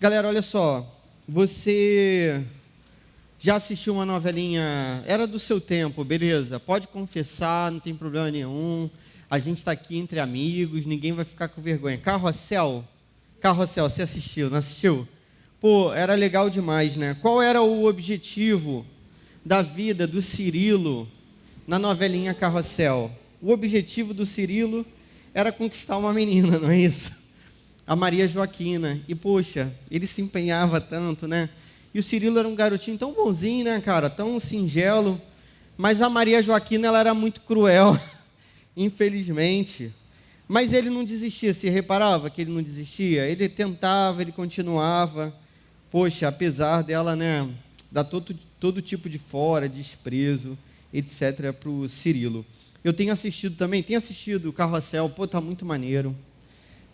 Galera, olha só, você já assistiu uma novelinha, era do seu tempo, beleza, pode confessar, não tem problema nenhum, a gente está aqui entre amigos, ninguém vai ficar com vergonha. Carrossel, você assistiu, não assistiu? Pô, era legal demais, né? Qual era o objetivo da vida do Cirilo na novelinha Carrossel? O objetivo do Cirilo era conquistar uma menina, não é isso? A Maria Joaquina, e poxa, ele se empenhava tanto, né? E o Cirilo era um garotinho tão bonzinho, né, cara, tão singelo, mas a Maria Joaquina, ela era muito cruel, infelizmente, mas ele não desistia, se reparava que ele não desistia? Ele tentava, ele continuava, poxa, apesar dela, né, dar todo tipo de fora, desprezo, etc, para o Cirilo. Eu tenho assistido o Carrossel, pô, tá muito maneiro.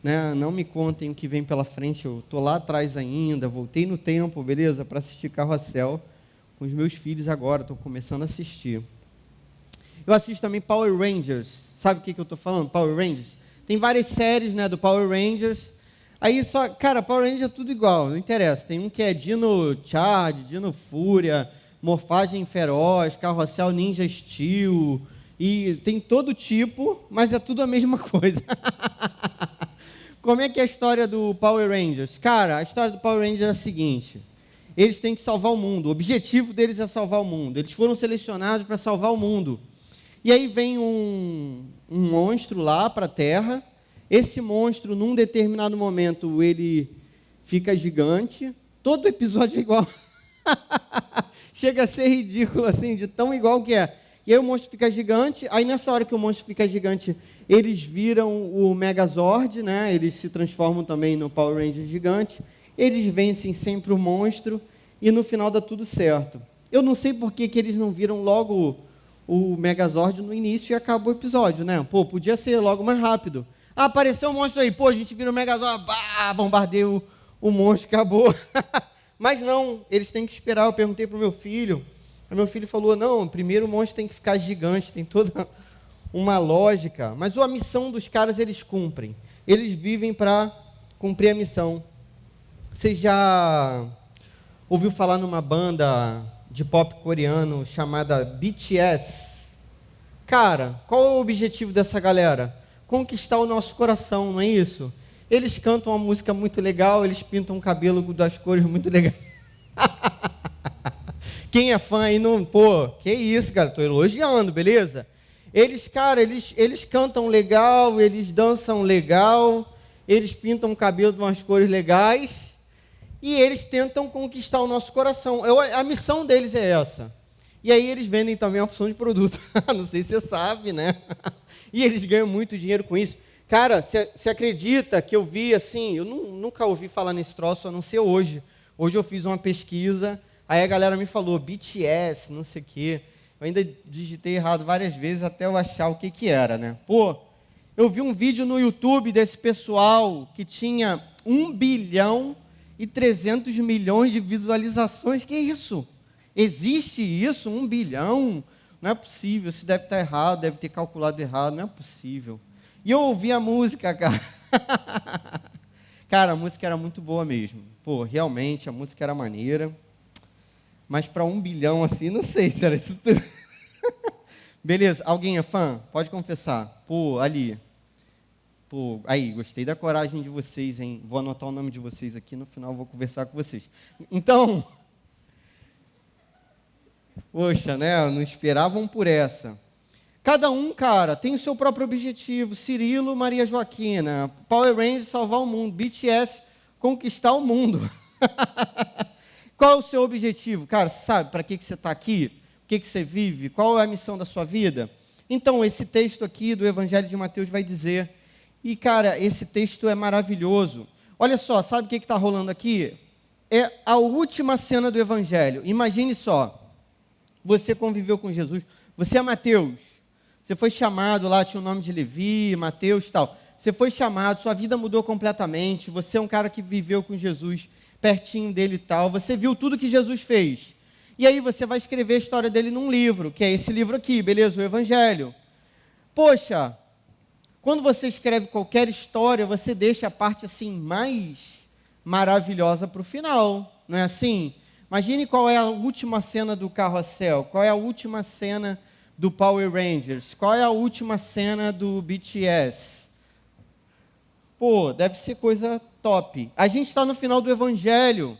Né? Não me contem o que vem pela frente, eu estou lá atrás ainda, voltei no tempo, beleza, para assistir Carrossel com os meus filhos agora, estou começando a assistir. Eu assisto também Power Rangers, sabe o que eu estou falando? Power Rangers, tem várias séries, né, do Power Rangers, aí só, cara, Power Rangers é tudo igual, não interessa, tem um que é Dino Charge, Dino Fúria, Morfagem Feroz, Carrossel Ninja Steel, e tem todo tipo, mas é tudo a mesma coisa. Como é que é a história do Power Rangers? Cara, a história do Power Rangers é a seguinte, eles têm que salvar o mundo, o objetivo deles é salvar o mundo, eles foram selecionados para salvar o mundo, e aí vem um monstro lá para a Terra, esse monstro, num determinado momento, ele fica gigante, todo episódio é igual, chega a ser ridículo assim, de tão igual que é. E aí o monstro fica gigante, aí nessa hora que o monstro fica gigante, eles viram o Megazord, né? Eles se transformam também no Power Ranger gigante, eles vencem sempre o monstro, e no final dá tudo certo. Eu não sei por que eles não viram logo o Megazord no início e acabou o episódio, né? Pô, podia ser logo mais rápido. Ah, apareceu um monstro aí, pô, a gente vira o Megazord, bombardeia o monstro, acabou. Mas não, eles têm que esperar, eu perguntei para o meu filho falou, não, primeiro o monstro tem que ficar gigante, tem toda uma lógica, mas a missão dos caras eles cumprem, eles vivem para cumprir a missão. Você já ouviu falar numa banda de pop coreano chamada BTS? Cara, qual é o objetivo dessa galera? Conquistar o nosso coração, não é isso? Eles cantam uma música muito legal, eles pintam o cabelo das cores muito legais. Quem é fã aí não... Pô, que isso, cara, estou elogiando, beleza? Eles, cara, eles cantam legal, eles dançam legal, eles pintam o cabelo de umas cores legais, e eles tentam conquistar o nosso coração. A missão deles é essa. E aí eles vendem também uma opção de produto. Não sei se você sabe, né? E eles ganham muito dinheiro com isso. Cara, você acredita que eu vi assim... Eu nunca ouvi falar nesse troço, a não ser hoje. Hoje eu fiz uma pesquisa... Aí a galera me falou, BTS, não sei o quê. Eu ainda digitei errado várias vezes até eu achar o que era, né? Pô, eu vi um vídeo no YouTube desse pessoal que tinha 1 bilhão e 300 milhões de visualizações. Que isso? Existe isso? 1 bilhão? Não é possível, isso deve estar errado, deve ter calculado errado, não é possível. E eu ouvi a música, cara. Cara, a música era muito boa mesmo. Pô, realmente, a música era maneira. Mas para 1 bilhão, assim, não sei se era isso tudo. Beleza, alguém é fã? Pode confessar. Pô, ali. Pô, aí, gostei da coragem de vocês, hein? Vou anotar o nome de vocês aqui, no final vou conversar com vocês. Então, poxa, né? Não esperavam por essa. Cada um, cara, tem o seu próprio objetivo. Cirilo, Maria Joaquina. Power Rangers, salvar o mundo. BTS, conquistar o mundo. Qual é o seu objetivo? Cara, você sabe para que você está aqui? O que você vive? Qual é a missão da sua vida? Então, esse texto aqui do Evangelho de Mateus vai dizer, e cara, esse texto é maravilhoso. Olha só, sabe o que está rolando aqui? É a última cena do Evangelho. Imagine só, você conviveu com Jesus, você é Mateus, você foi chamado lá, tinha o nome de Levi, Mateus e tal. Você foi chamado, sua vida mudou completamente, você é um cara que viveu com Jesus, pertinho dele e tal, você viu tudo que Jesus fez, e aí você vai escrever a história dele num livro, que é esse livro aqui, beleza? O Evangelho. Poxa, quando você escreve qualquer história, você deixa a parte assim mais maravilhosa para o final, não é assim? Imagine qual é a última cena do Carrossel, qual é a última cena do Power Rangers, qual é a última cena do BTS. Pô, deve ser coisa top. A gente está no final do Evangelho,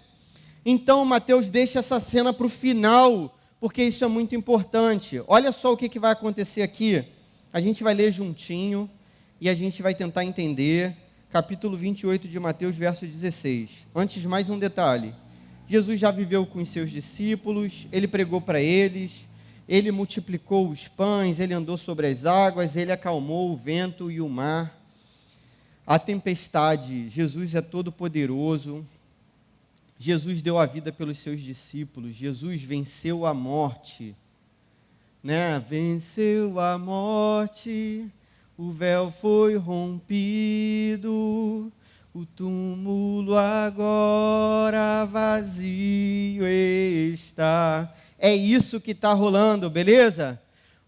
então Mateus deixa essa cena para o final, porque isso é muito importante. Olha só o que vai acontecer aqui. A gente vai ler juntinho e a gente vai tentar entender. Capítulo 28 de Mateus, verso 16. Antes, mais um detalhe. Jesus já viveu com os seus discípulos, ele pregou para eles, ele multiplicou os pães, ele andou sobre as águas, ele acalmou o vento e o mar, a tempestade. Jesus é todo poderoso. Jesus deu a vida pelos seus discípulos. Jesus venceu a morte, né? Venceu a morte, o véu foi rompido, o túmulo agora vazio está. É isso que está rolando, beleza?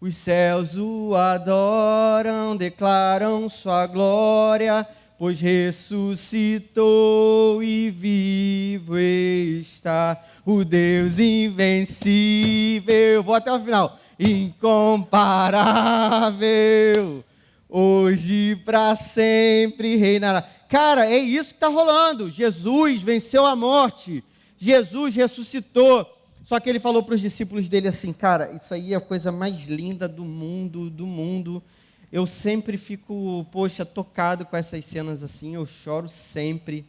Os céus o adoram, declaram sua glória, pois ressuscitou e vivo está o Deus invencível. Vou até o final. Incomparável, hoje para sempre reinará. Cara, é isso que está rolando. Jesus venceu a morte. Jesus ressuscitou. Só que ele falou para os discípulos dele assim, cara, isso aí é a coisa mais linda do mundo, do mundo. Eu sempre fico, poxa, tocado com essas cenas assim, eu choro sempre,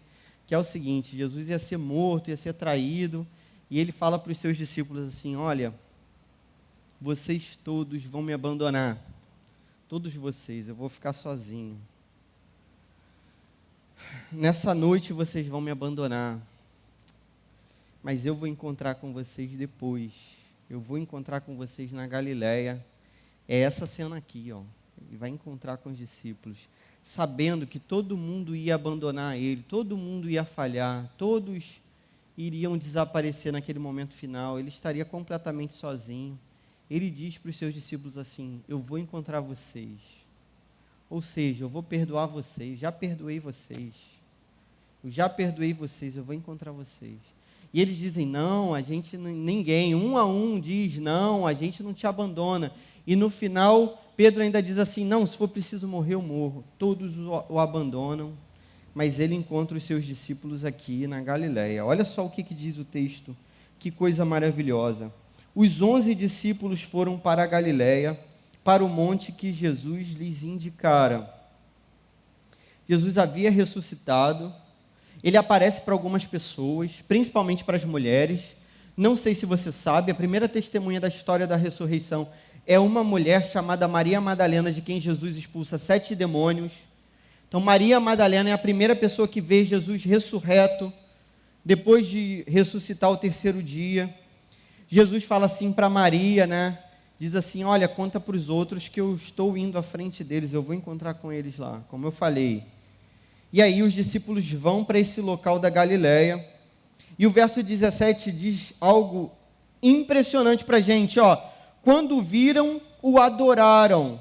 que é o seguinte, Jesus ia ser morto, ia ser traído, e ele fala para os seus discípulos assim, olha, vocês todos vão me abandonar, todos vocês, eu vou ficar sozinho. Nessa noite vocês vão me abandonar, mas eu vou encontrar com vocês depois, eu vou encontrar com vocês na Galileia, é essa cena aqui, ó. Ele vai encontrar com os discípulos, sabendo que todo mundo ia abandonar ele, todo mundo ia falhar, todos iriam desaparecer naquele momento final, ele estaria completamente sozinho. Ele diz para os seus discípulos assim, eu vou encontrar vocês, ou seja, eu vou perdoar vocês, já perdoei vocês, eu vou encontrar vocês. E eles dizem, não, a gente, ninguém, um a um diz, não, a gente não te abandona. E no final, Pedro ainda diz assim, não, se for preciso morrer, eu morro. Todos o abandonam, mas ele encontra os seus discípulos aqui na Galileia. Olha só o que diz o texto, que coisa maravilhosa. Os 11 discípulos foram para a Galileia, para o monte que Jesus lhes indicara. Jesus havia ressuscitado, ele aparece para algumas pessoas, principalmente para as mulheres. Não sei se você sabe, a primeira testemunha da história da ressurreição é uma mulher chamada Maria Madalena, de quem Jesus expulsa 7 demônios. Então, Maria Madalena é a primeira pessoa que vê Jesus ressurreto, depois de ressuscitar o 3º dia. Jesus fala assim para Maria, né? Diz assim, olha, conta para os outros que eu estou indo à frente deles, eu vou encontrar com eles lá, como eu falei. E aí os discípulos vão para esse local da Galileia, e o verso 17 diz algo impressionante para a gente, ó. Quando viram, o adoraram,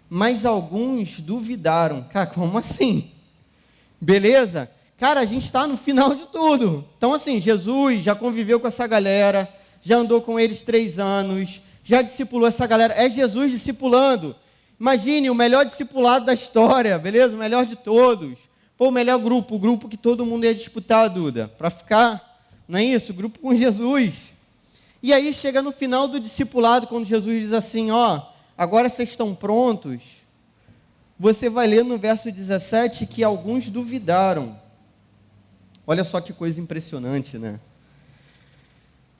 mas alguns duvidaram. Cara, como assim? Beleza? Cara, a gente está no final de tudo. Então assim, Jesus já conviveu com essa galera, já andou com eles 3 anos, já discipulou essa galera, é Jesus discipulando. Imagine, o melhor discipulado da história, beleza? O melhor de todos. Pô, o melhor grupo, o grupo que todo mundo ia disputar, Duda, para ficar, não é isso? O grupo com Jesus. E aí chega no final do discipulado, quando Jesus diz assim, ó, agora vocês estão prontos, você vai ler no verso 17 que alguns duvidaram. Olha só que coisa impressionante, né?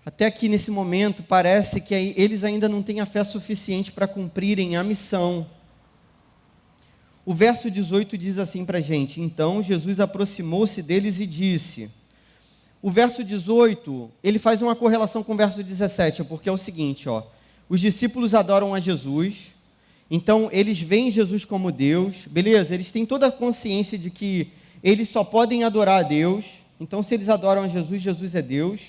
Até aqui nesse momento parece que eles ainda não têm a fé suficiente para cumprirem a missão. O verso 18 diz assim para a gente, então Jesus aproximou-se deles e disse, o verso 18, ele faz uma correlação com o verso 17, porque é o seguinte, ó, os discípulos adoram a Jesus, então eles veem Jesus como Deus, beleza, eles têm toda a consciência de que eles só podem adorar a Deus, então se eles adoram a Jesus, Jesus é Deus,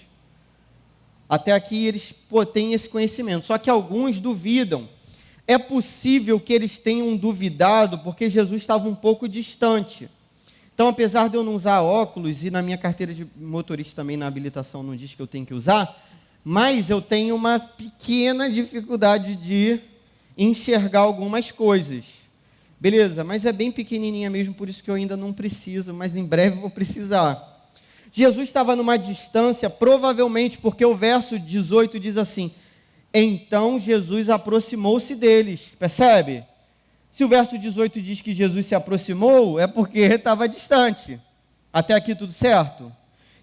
até aqui eles têm esse conhecimento, só que alguns duvidam. É possível que eles tenham duvidado porque Jesus estava um pouco distante. Então, apesar de eu não usar óculos, e na minha carteira de motorista também na habilitação não diz que eu tenho que usar, mas eu tenho uma pequena dificuldade de enxergar algumas coisas. Beleza, mas é bem pequenininha mesmo, por isso que eu ainda não preciso, mas em breve vou precisar. Jesus estava numa distância, provavelmente, porque o verso 18 diz assim, então Jesus aproximou-se deles, percebe? Se o verso 18 diz que Jesus se aproximou, é porque estava distante. Até aqui tudo certo?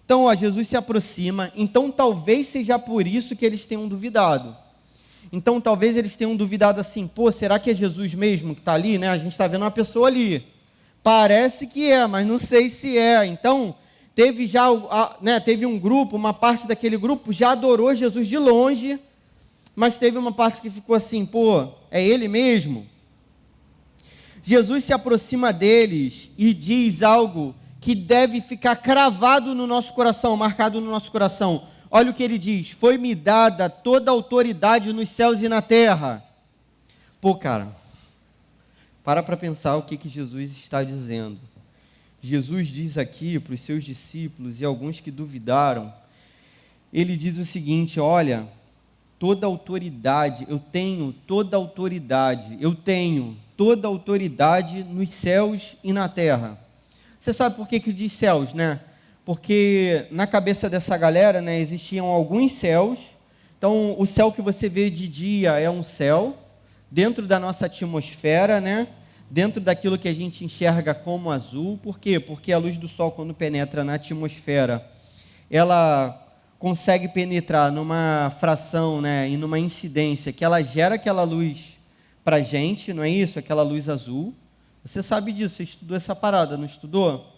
Então, Jesus se aproxima, então talvez seja por isso que eles tenham duvidado. Então, talvez eles tenham duvidado assim, será que é Jesus mesmo que está ali, né? A gente está vendo uma pessoa ali. Parece que é, mas não sei se é. Então, teve um grupo, uma parte daquele grupo já adorou Jesus de longe, mas teve uma parte que ficou assim, é ele mesmo? Jesus se aproxima deles e diz algo que deve ficar cravado no nosso coração, marcado no nosso coração. Olha o que ele diz, foi-me dada toda a autoridade nos céus e na terra. Cara, para pensar o que Jesus está dizendo. Jesus diz aqui para os seus discípulos e alguns que duvidaram, ele diz o seguinte, olha, toda autoridade, eu tenho toda autoridade nos céus e na terra. Você sabe por que diz céus, né? Porque na cabeça dessa galera, né, existiam alguns céus. Então, o céu que você vê de dia é um céu, dentro da nossa atmosfera, né? Dentro daquilo que a gente enxerga como azul. Por quê? Porque a luz do sol, quando penetra na atmosfera, ela consegue penetrar numa fração, né, e numa incidência que ela gera aquela luz para a gente, não é isso? Aquela luz azul. Você sabe disso, você estudou essa parada, não estudou?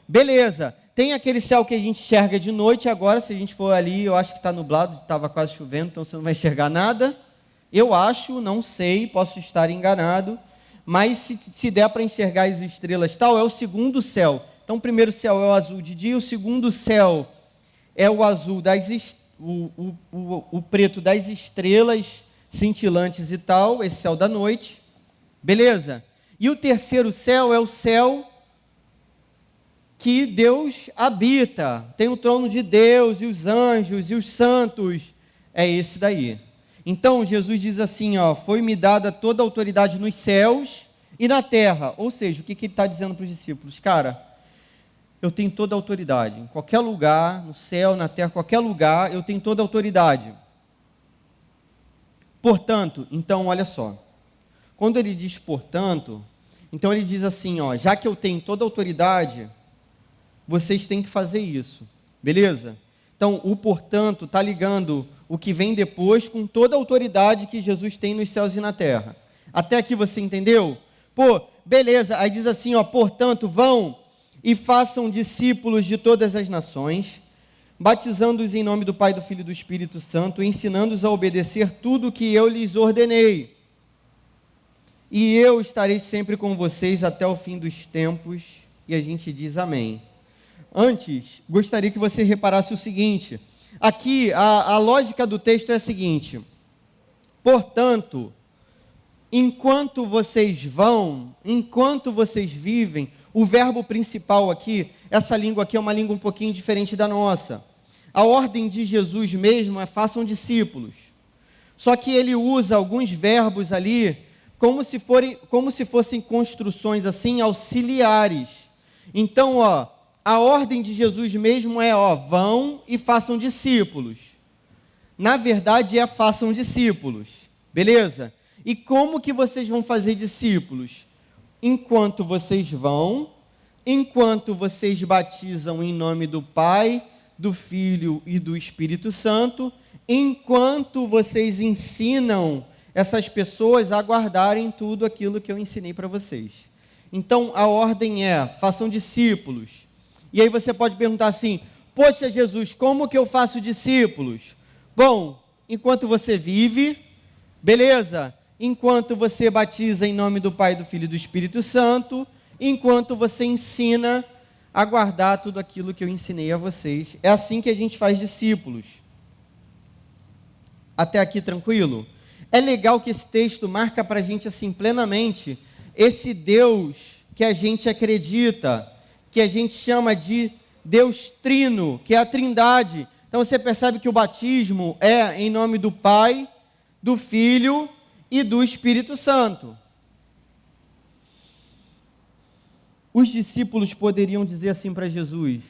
Beleza. Tem aquele céu que a gente enxerga de noite, agora se a gente for ali, eu acho que está nublado, estava quase chovendo, então você não vai enxergar nada. Eu acho, não sei, posso estar enganado, mas se der para enxergar as estrelas tal, é o segundo céu. Então o primeiro céu é o azul de dia, o segundo céu é o azul, o preto das estrelas cintilantes e tal, esse céu da noite, beleza? E o terceiro céu é o céu que Deus habita, tem o trono de Deus, e os anjos, e os santos, é esse daí. Então, Jesus diz assim, foi-me dada toda a autoridade nos céus e na terra, ou seja, o que ele está dizendo para os discípulos? Cara, eu tenho toda a autoridade, em qualquer lugar, no céu, na terra, qualquer lugar, eu tenho toda a autoridade. Portanto, então, olha só, quando ele diz portanto, então ele diz assim, já que eu tenho toda a autoridade, vocês têm que fazer isso, beleza? Então, o portanto está ligando o que vem depois com toda a autoridade que Jesus tem nos céus e na terra. Até aqui você entendeu? Beleza, aí diz assim, portanto, vão e façam discípulos de todas as nações, batizando-os em nome do Pai, do Filho e do Espírito Santo, ensinando-os a obedecer tudo o que eu lhes ordenei. E eu estarei sempre com vocês até o fim dos tempos. E a gente diz amém. Antes, gostaria que você reparasse o seguinte. Aqui, a lógica do texto é a seguinte. Portanto, enquanto vocês vão, enquanto vocês vivem, o verbo principal aqui, essa língua aqui é uma língua um pouquinho diferente da nossa. A ordem de Jesus mesmo é façam discípulos. Só que ele usa alguns verbos ali como se fossem construções assim auxiliares. Então, a ordem de Jesus mesmo é, vão e façam discípulos. Na verdade é façam discípulos, beleza? E como que vocês vão fazer discípulos? Enquanto vocês vão, enquanto vocês batizam em nome do Pai, do Filho e do Espírito Santo, enquanto vocês ensinam essas pessoas a guardarem tudo aquilo que eu ensinei para vocês. Então, a ordem é, façam discípulos. E aí você pode perguntar assim, poxa Jesus, como que eu faço discípulos? Bom, enquanto você vive, beleza? Enquanto você batiza em nome do Pai, do Filho e do Espírito Santo, enquanto você ensina a guardar tudo aquilo que eu ensinei a vocês. É assim que a gente faz discípulos. Até aqui tranquilo? É legal que esse texto marca para a gente assim plenamente esse Deus que a gente acredita, que a gente chama de Deus Trino, que é a Trindade. Então você percebe que o batismo é em nome do Pai, do Filho e do Espírito Santo. Os discípulos poderiam dizer assim para Jesus: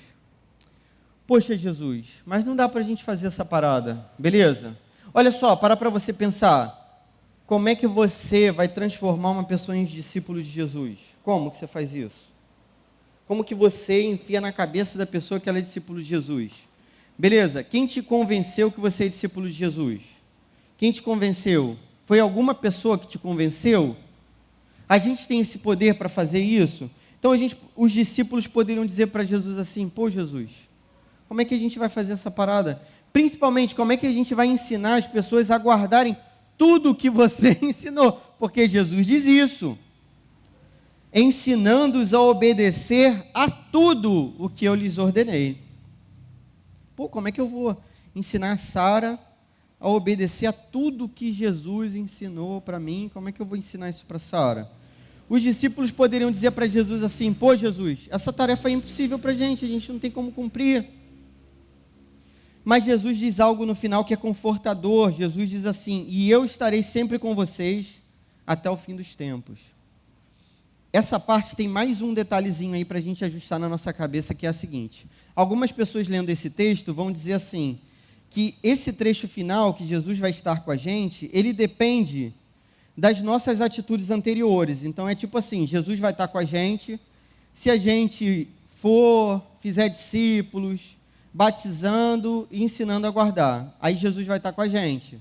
poxa, Jesus, mas não dá para a gente fazer essa parada, beleza? Olha só, para você pensar, como é que você vai transformar uma pessoa em discípulo de Jesus? Como que você faz isso? Como que você enfia na cabeça da pessoa que ela é discípulo de Jesus? Beleza, quem te convenceu que você é discípulo de Jesus? Quem te convenceu? Foi alguma pessoa que te convenceu? A gente tem esse poder para fazer isso? Então os discípulos poderiam dizer para Jesus assim: pô, Jesus, como é que a gente vai fazer essa parada? Principalmente, como é que a gente vai ensinar as pessoas a guardarem tudo o que você ensinou? Porque Jesus diz isso: ensinando-os a obedecer a tudo o que eu lhes ordenei. Pô, como é que eu vou ensinar a Sara a obedecer a tudo que Jesus ensinou para mim? Como é que eu vou ensinar isso para Sara? Os discípulos poderiam dizer para Jesus assim: pô, Jesus, essa tarefa é impossível para a gente não tem como cumprir. Mas Jesus diz algo no final que é confortador. Jesus diz assim: e eu estarei sempre com vocês até o fim dos tempos. Essa parte tem mais um detalhezinho aí para a gente ajustar na nossa cabeça, que é a seguinte: algumas pessoas lendo esse texto vão dizer assim, que esse trecho final, que Jesus vai estar com a gente, ele depende das nossas atitudes anteriores. Então é tipo assim: Jesus vai estar com a gente, se a gente fizer discípulos, batizando e ensinando a guardar, aí Jesus vai estar com a gente.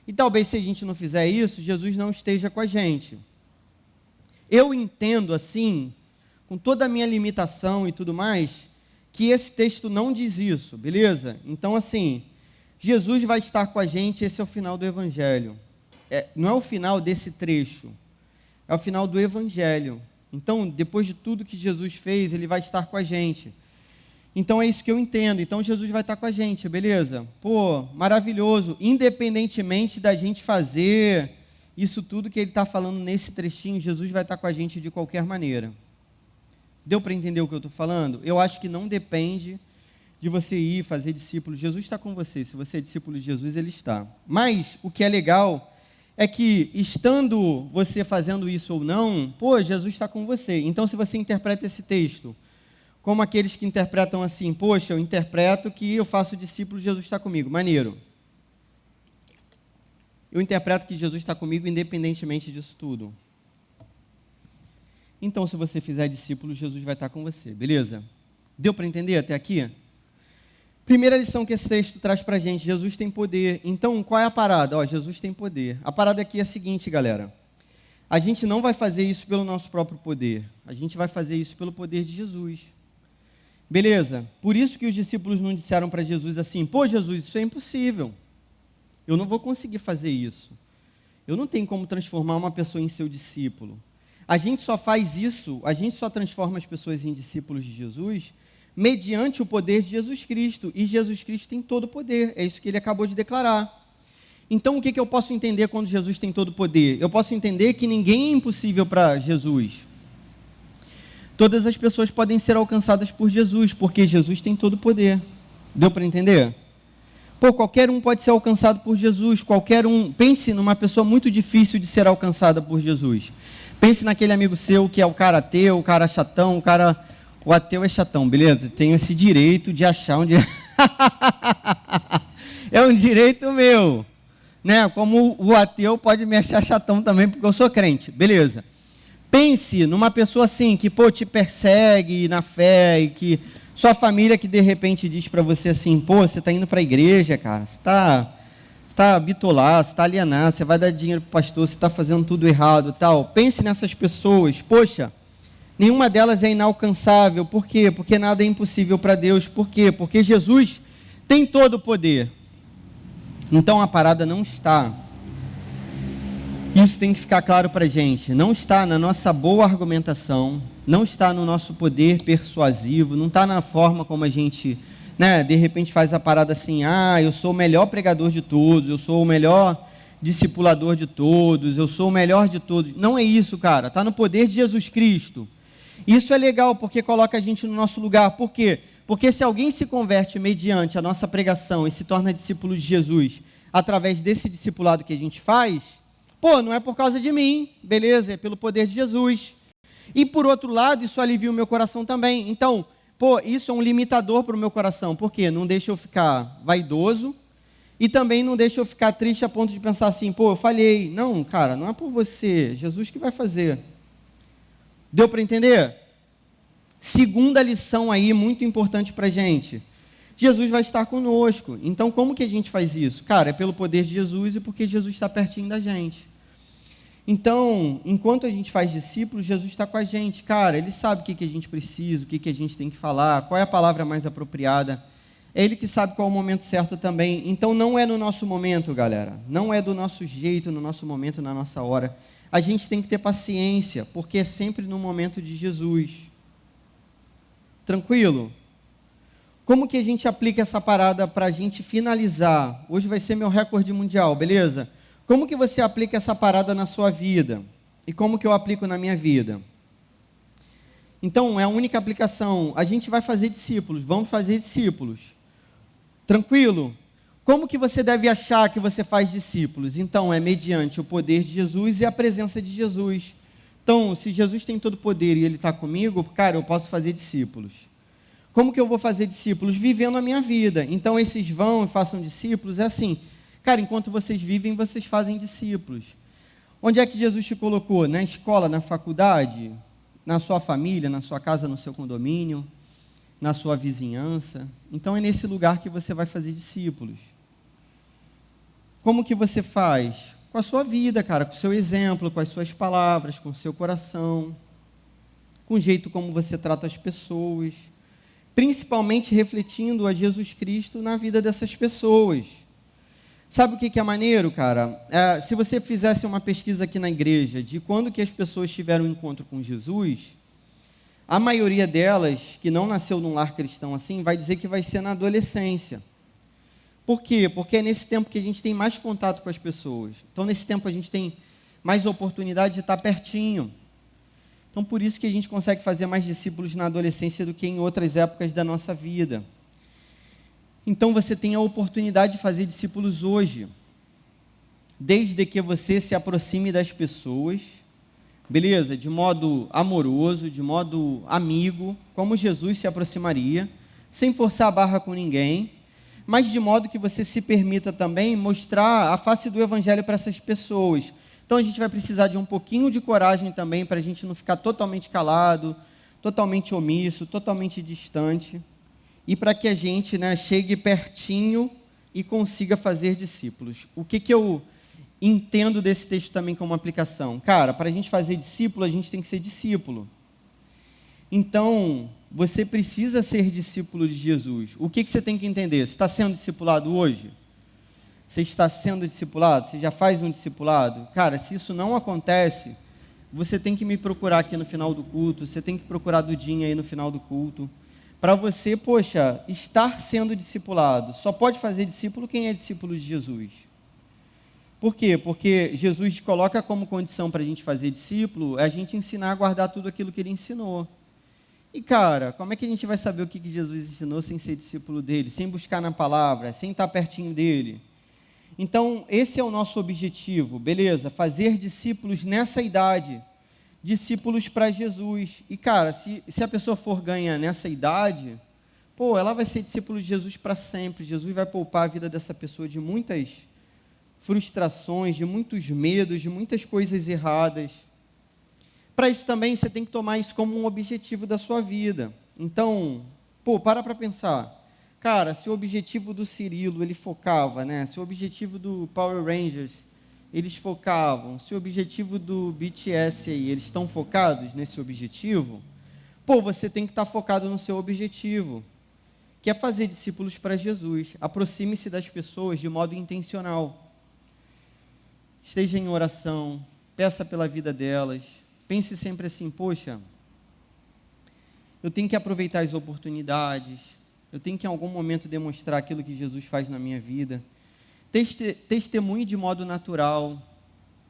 E talvez se a gente não fizer isso, Jesus não esteja com a gente. Eu entendo assim, com toda a minha limitação e tudo mais, que esse texto não diz isso, beleza? Então assim, Jesus vai estar com a gente, esse é o final do Evangelho. Não é o final desse trecho, é o final do Evangelho. Então, depois de tudo que Jesus fez, ele vai estar com a gente. Então é isso que eu entendo. Então Jesus vai estar com a gente, beleza? Pô, maravilhoso. Independentemente da gente fazer isso tudo que ele está falando nesse trechinho, Jesus vai estar com a gente de qualquer maneira. Deu para entender o que eu estou falando? Eu acho que não depende de você ir fazer discípulo. Jesus está com você. Se você é discípulo de Jesus, ele está. Mas o que é legal é que, estando você fazendo isso ou não, pô, Jesus está com você. Então, se você interpreta esse texto como aqueles que interpretam assim: poxa, eu interpreto que eu faço discípulo, Jesus está comigo, maneiro. Eu interpreto que Jesus está comigo independentemente disso tudo. Então, se você fizer discípulo, Jesus vai estar com você, beleza? Deu para entender até aqui? Primeira lição que esse texto traz para a gente: Jesus tem poder. Então, qual é a parada? Jesus tem poder. A parada aqui é a seguinte, galera: a gente não vai fazer isso pelo nosso próprio poder, a gente vai fazer isso pelo poder de Jesus. Beleza? Por isso que os discípulos não disseram para Jesus assim: pô, Jesus, isso é impossível, eu não vou conseguir fazer isso, eu não tenho como transformar uma pessoa em seu discípulo. A gente só faz isso, a gente só transforma as pessoas em discípulos de Jesus mediante o poder de Jesus Cristo, e Jesus Cristo tem todo o poder, é isso que ele acabou de declarar. Então, o que eu posso entender quando Jesus tem todo o poder? Eu posso entender que ninguém é impossível para Jesus. Todas as pessoas podem ser alcançadas por Jesus, porque Jesus tem todo o poder. Deu para entender? Pô, qualquer um pode ser alcançado por Jesus, qualquer um. Pense numa pessoa muito difícil de ser alcançada por Jesus. Pense naquele amigo seu que é o cara ateu, o cara chatão, o ateu é chatão, beleza? Tenho esse direito de achar onde... É um direito meu, né? Como o ateu pode me achar chatão também, porque eu sou crente, beleza? Pense numa pessoa assim, que, pô, te persegue na fé, e que sua família que de repente diz para você assim: pô, você está indo para a igreja, cara, você está bitolado, você está alienado, você vai dar dinheiro para o pastor, você está fazendo tudo errado, tal. Pense nessas pessoas. Poxa, nenhuma delas é inalcançável. Por quê? Porque nada é impossível para Deus. Por quê? Porque Jesus tem todo o poder. Então a parada não está, isso tem que ficar claro para a gente, não está na nossa boa argumentação, não está no nosso poder persuasivo, não está na forma como a gente, né, de repente faz a parada assim: eu sou o melhor pregador de todos, eu sou o melhor discipulador de todos, eu sou o melhor de todos. Não é isso, cara, está no poder de Jesus Cristo. Isso é legal porque coloca a gente no nosso lugar. Por quê? Porque se alguém se converte mediante a nossa pregação e se torna discípulo de Jesus através desse discipulado que a gente faz, pô, não é por causa de mim, beleza? É pelo poder de Jesus. E por outro lado, isso alivia o meu coração também. Então, pô, isso é um limitador para o meu coração. Por quê? Não deixa eu ficar vaidoso e também não deixa eu ficar triste a ponto de pensar assim, pô, eu falhei. Não, cara, não é por você, Jesus que vai fazer. Deu para entender? Segunda lição aí, muito importante para a gente. Jesus vai estar conosco. Então, como que a gente faz isso? Cara, é pelo poder de Jesus e porque Jesus está pertinho da gente. Então, enquanto a gente faz discípulos, Jesus está com a gente. Cara, Ele sabe o que a gente precisa, o que a gente tem que falar, qual é a palavra mais apropriada. É Ele que sabe qual é o momento certo também. Então, não é no nosso momento, galera. Não é do nosso jeito, no nosso momento, na nossa hora. A gente tem que ter paciência, porque é sempre no momento de Jesus. Tranquilo? Como que a gente aplica essa parada para a gente finalizar? Hoje vai ser meu recorde mundial, beleza? Como que você aplica essa parada na sua vida? E como que eu aplico na minha vida? Então, é a única aplicação. A gente vai fazer discípulos, vamos fazer discípulos. Tranquilo? Como que você deve achar que você faz discípulos? Então, é mediante o poder de Jesus e a presença de Jesus. Então, se Jesus tem todo o poder e Ele está comigo, cara, eu posso fazer discípulos. Como que eu vou fazer discípulos? Vivendo a minha vida. Então, esses vão e façam discípulos, é assim. Cara, enquanto vocês vivem, vocês fazem discípulos. Onde é que Jesus te colocou? Na escola, na faculdade, na sua família, na sua casa, no seu condomínio, na sua vizinhança. Então, é nesse lugar que você vai fazer discípulos. Como que você faz? Com a sua vida, cara, com o seu exemplo, com as suas palavras, com o seu coração, com o jeito como você trata as pessoas, principalmente refletindo a Jesus Cristo na vida dessas pessoas. Sabe o que é maneiro, cara? Se você fizesse uma pesquisa aqui na igreja de quando que as pessoas tiveram um encontro com Jesus, a maioria delas, que não nasceu num lar cristão assim, vai dizer que vai ser na adolescência. Por quê? Porque é nesse tempo que a gente tem mais contato com as pessoas. Então, nesse tempo, a gente tem mais oportunidade de estar pertinho. Então, por isso que a gente consegue fazer mais discípulos na adolescência do que em outras épocas da nossa vida. Então, você tem a oportunidade de fazer discípulos hoje, desde que você se aproxime das pessoas, beleza? De modo amoroso, de modo amigo, como Jesus se aproximaria, sem forçar a barra com ninguém, mas de modo que você se permita também mostrar a face do Evangelho para essas pessoas. Então, a gente vai precisar de um pouquinho de coragem também, para a gente não ficar totalmente calado, totalmente omisso, totalmente distante, e para que a gente, chegue pertinho e consiga fazer discípulos. O que eu entendo desse texto também como aplicação? Cara, para a gente fazer discípulo, a gente tem que ser discípulo. Então, você precisa ser discípulo de Jesus. O que você tem que entender? Você está sendo discipulado hoje? Você está sendo discipulado? Você já faz um discipulado? Cara, se isso não acontece, você tem que me procurar aqui no final do culto, você tem que procurar a Dudinha aí no final do culto, para você, estar sendo discipulado. Só pode fazer discípulo quem é discípulo de Jesus. Por quê? Porque Jesus coloca como condição para a gente fazer discípulo, a gente ensinar a guardar tudo aquilo que Ele ensinou. E, cara, como é que a gente vai saber o que Jesus ensinou sem ser discípulo dele, sem buscar na palavra, sem estar pertinho dele? Então, esse é o nosso objetivo, beleza? Fazer discípulos nessa idade, discípulos para Jesus. E, cara, se a pessoa for ganha nessa idade, ela vai ser discípulo de Jesus para sempre. Jesus vai poupar a vida dessa pessoa de muitas frustrações, de muitos medos, de muitas coisas erradas. Para isso também, você tem que tomar isso como um objetivo da sua vida. Então, para pensar. Cara, se o objetivo do Cirilo, ele focava, se o objetivo do Power Rangers, eles focavam, se o objetivo do BTS aí, eles estão focados nesse objetivo, você tem que estar focado no seu objetivo, que é fazer discípulos para Jesus. Aproxime-se das pessoas de modo intencional. Esteja em oração, peça pela vida delas, pense sempre assim, eu tenho que aproveitar as oportunidades, eu tenho que em algum momento demonstrar aquilo que Jesus faz na minha vida. Testemunhe de modo natural.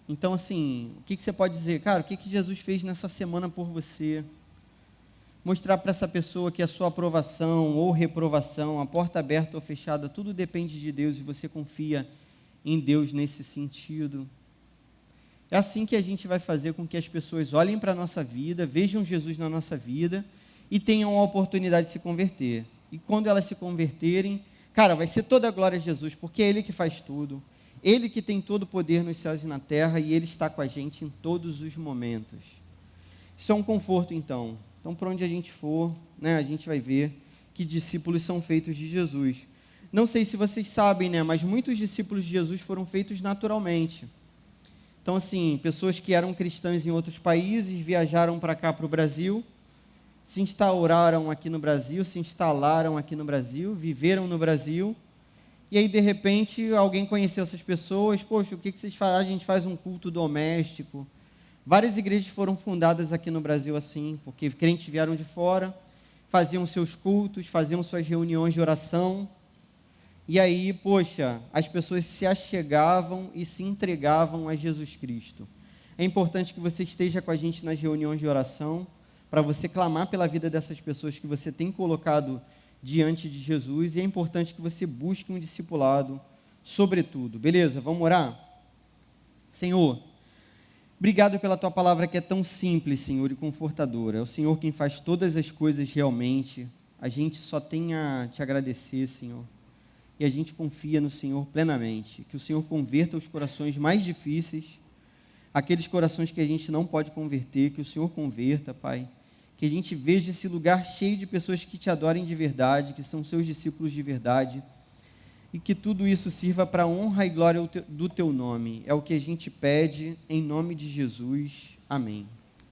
Então, assim, o que você pode dizer? Cara, o que Jesus fez nessa semana por você? mostrar para essa pessoa que a sua aprovação ou reprovação, a porta aberta ou fechada, tudo depende de Deus e você confia em Deus nesse sentido. É assim que a gente vai fazer com que as pessoas olhem para a nossa vida, vejam Jesus na nossa vida e tenham a oportunidade de se converter. E quando elas se converterem, cara, vai ser toda a glória a Jesus, porque é Ele que faz tudo. Ele que tem todo o poder nos céus e na terra e Ele está com a gente em todos os momentos. Isso é um conforto, então. Então, para onde a gente for, né, a gente vai ver que discípulos são feitos de Jesus. Não sei se vocês sabem, né, mas muitos discípulos de Jesus foram feitos naturalmente. Então, assim, pessoas que eram cristãs em outros países, viajaram para cá, para o Brasil, se instauraram aqui no Brasil, se instalaram aqui no Brasil, viveram no Brasil, e aí, de repente, alguém conheceu essas pessoas, poxa, o que vocês fazem? A gente faz um culto doméstico. Várias igrejas foram fundadas aqui no Brasil assim, porque crentes vieram de fora, faziam seus cultos, faziam suas reuniões de oração, e aí, poxa, as pessoas se achegavam e se entregavam a Jesus Cristo. É importante que você esteja com a gente nas reuniões de oração, para você clamar pela vida dessas pessoas que você tem colocado diante de Jesus, e é importante que você busque um discipulado, sobretudo. Beleza? Vamos orar? Senhor, obrigado pela Tua palavra que é tão simples, Senhor, e confortadora. É o Senhor quem faz todas as coisas realmente. A gente só tem a Te agradecer, Senhor. E a gente confia no Senhor plenamente. Que o Senhor converta os corações mais difíceis, aqueles corações que a gente não pode converter, que o Senhor converta, Pai. Que a gente veja esse lugar cheio de pessoas que Te adorem de verdade, que são Seus discípulos de verdade. E que tudo isso sirva para a honra e glória do Teu nome. É o que a gente pede, em nome de Jesus. Amém.